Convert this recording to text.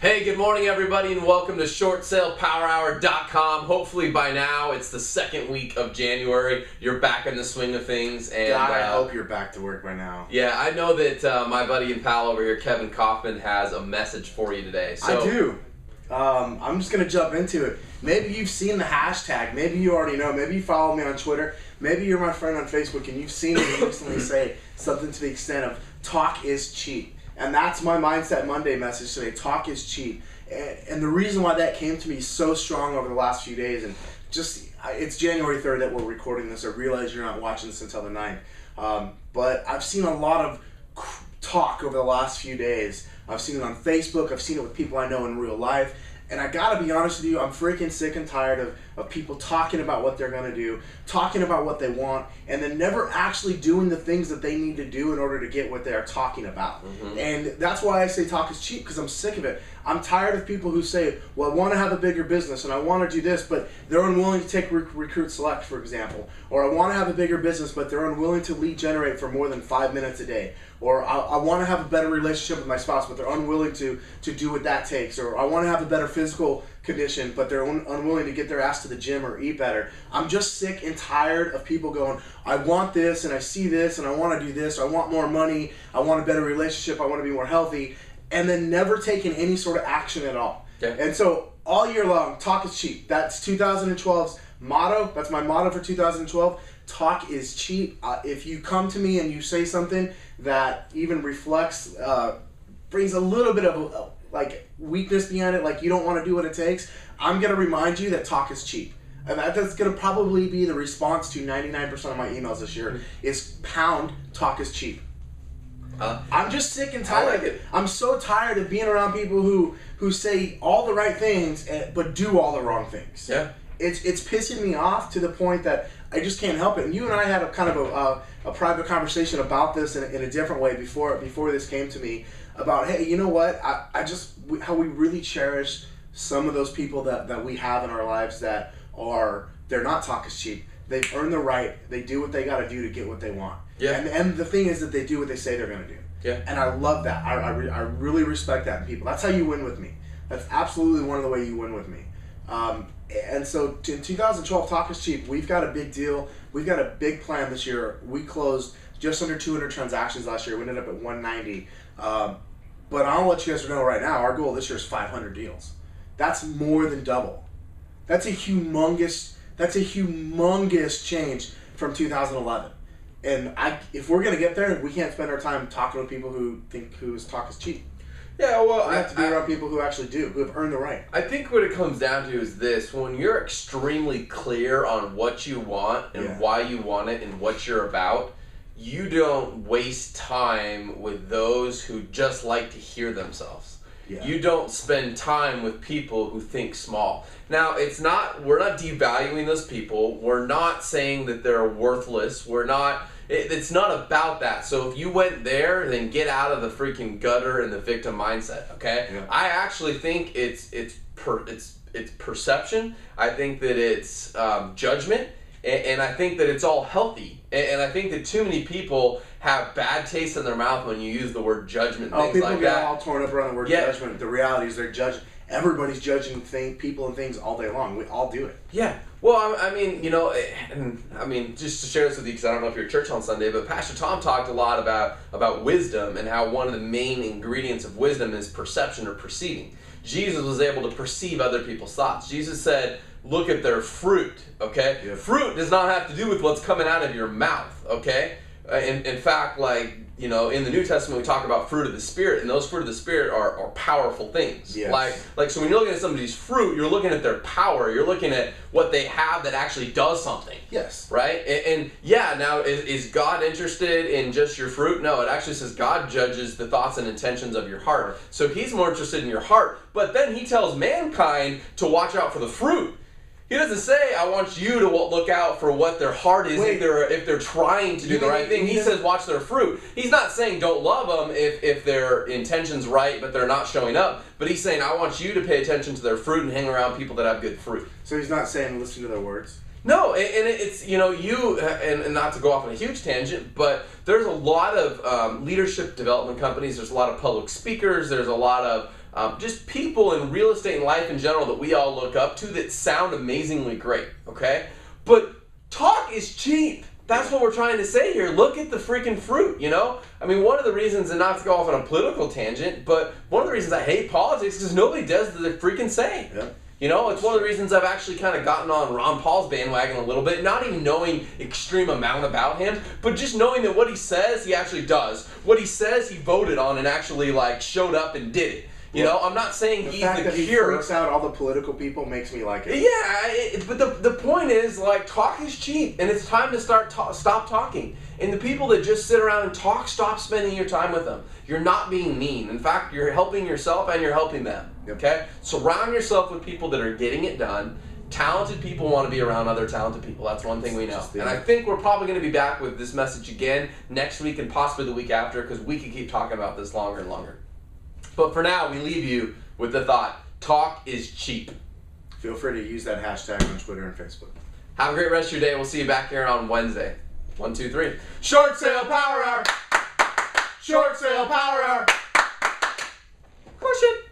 Hey, good morning everybody and welcome to ShortSalePowerHour.com. Hopefully by now it's the second week of January. You're back in the swing of things. And God, I hope you're back to work by now. Yeah, I know that my buddy and pal over here, Kevin Kaufman, has a message for you today. I do. I'm just going to jump into it. Maybe you've seen the hashtag. Maybe you already know. Maybe you follow me on Twitter. Maybe you're my friend on Facebook and you've seen me recently say something to the extent of talk is cheap. And that's my Mindset Monday message today. Talk is cheap. And the reason why that came to me so strong over the last few days, and just, it's January 3rd that we're recording this. I realize you're not watching this until the 9th. But I've seen a lot of talk over the last few days. I've seen it on Facebook. I've seen it with people I know in real life. And I gotta be honest with you, I'm freaking sick and tired of people talking about what they're gonna do, talking about what they want, and then never actually doing the things that they need to do in order to get what they're talking about. And that's why I say talk is cheap, because I'm sick of it. I'm tired of people who say, well, I want to have a bigger business and I want to do this, but they're unwilling to take Recruit Select, for example. Or I want to have a bigger business, but they're unwilling to lead generate for more than 5 minutes a day. Or I want to have a better relationship with my spouse, but they're unwilling to do what that takes. Or I want to have a better physical condition, but they're unwilling to get their ass to the gym or eat better. I'm just sick and tired of people going, I want this and I see this and I want to do this. Or I want more money. I want a better relationship. I want to be more healthy. And then never taking any sort of action at all. Okay. And so all year long, talk is cheap. That's 2012's motto. That's my motto for 2012. Talk is cheap. If you come to me and you say something that even reflects, brings a little bit of like weakness behind it, like you don't want to do what it takes, I'm going to remind you that talk is cheap. And that's going to probably be the response to 99% of my emails this year is pound talk is cheap. I'm just sick and tired of it. I'm so tired of being around people who say all the right things but do all the wrong things. Yeah. It's pissing me off to the point that I just can't help it. And you and I had a kind of a private conversation about this in a different way before this came to me about, hey, you know what? How we really cherish some of those people that we have in our lives that they're not talk is cheap. They've earned the right. They do what they got to do to get what they want. Yeah. And the thing is that they do what they say they're going to do. Yeah. And I love that. I really respect that in people. That's how you win with me. That's absolutely one of the ways you win with me. And so in 2012, talk is cheap. We've got a big deal. We've got a big plan this year. We closed just under 200 transactions last year. We ended up at 190. But I'll let you guys know right now, our goal this year is 500 deals. That's more than double. That's a humongous change from 2011. And if we're going to get there, we can't spend our time talking with people who think whose talk is cheap. Yeah, well, we have to be around people who actually do, who have earned the right. I think what it comes down to is this: when you're extremely clear on what you want and why you want it and what you're about, you don't waste time with those who just like to hear themselves. Yeah. You don't spend time with people who think small. Now, we're not devaluing those people. We're not saying that they're worthless. It's not about that. So if you went there, then get out of the freaking gutter and the victim mindset, okay? Yeah. I actually think it's perception. I think that it's judgment. And I think that it's all healthy. And I think that too many people have bad taste in their mouth when you use the word judgment and things like that. People get all torn up around the word judgment. The reality is they're judging. Everybody's judging people and things all day long. We all do it. Yeah. Well, I mean, just to share this with you, because I don't know if you're at church on Sunday, but Pastor Tom talked a lot about wisdom and how one of the main ingredients of wisdom is perception or perceiving. Jesus was able to perceive other people's thoughts. Jesus said, look at their fruit, okay? Yeah. Fruit does not have to do with what's coming out of your mouth, okay? In fact, in the New Testament, we talk about fruit of the Spirit, and those fruit of the Spirit are powerful things. Yes. So when you're looking at somebody's fruit, you're looking at their power. You're looking at what they have that actually does something. Yes. Right? Now, is God interested in just your fruit? No, it actually says God judges the thoughts and intentions of your heart. So he's more interested in your heart. But then he tells mankind to watch out for the fruit. He doesn't say, I want you to look out for what their heart is if they're trying to do the right thing. He says, watch their fruit. He's not saying don't love them if their intention's right, but they're not showing up. But he's saying, I want you to pay attention to their fruit and hang around people that have good fruit. So he's not saying listen to their words? No, and it's, and not to go off on a huge tangent, but there's a lot of leadership development companies, there's a lot of public speakers, there's a lot of just people in real estate and life in general that we all look up to that sound amazingly great, okay? But talk is cheap. That's what we're trying to say here. Look at the freaking fruit, you know? I mean, one of the reasons, and not to go off on a political tangent, but one of the reasons I hate politics is because nobody does what they're freaking saying. Yeah. You know, it's one of the reasons I've actually kind of gotten on Ron Paul's bandwagon a little bit, not even knowing extreme amount about him, but just knowing that what he says, he actually does. What he says, he voted on and actually, like, showed up and did it. You know, I'm not saying he's the cure. He freaks out all the political people makes me like it. Yeah, but the point is, like, talk is cheap, and it's time to stop talking. And the people that just sit around and talk, stop spending your time with them. You're not being mean. In fact, you're helping yourself and you're helping them. Okay? Surround yourself with people that are getting it done. Talented people want to be around other talented people. That's one thing we know. And I think we're probably going to be back with this message again next week and possibly the week after, because we could keep talking about this longer and longer. But for now, we leave you with the thought, talk is cheap. Feel free to use that hashtag on Twitter and Facebook. Have a great rest of your day. We'll see you back here on Wednesday. 1, 2, 3. Short sale power hour. Short sale power hour. Push it.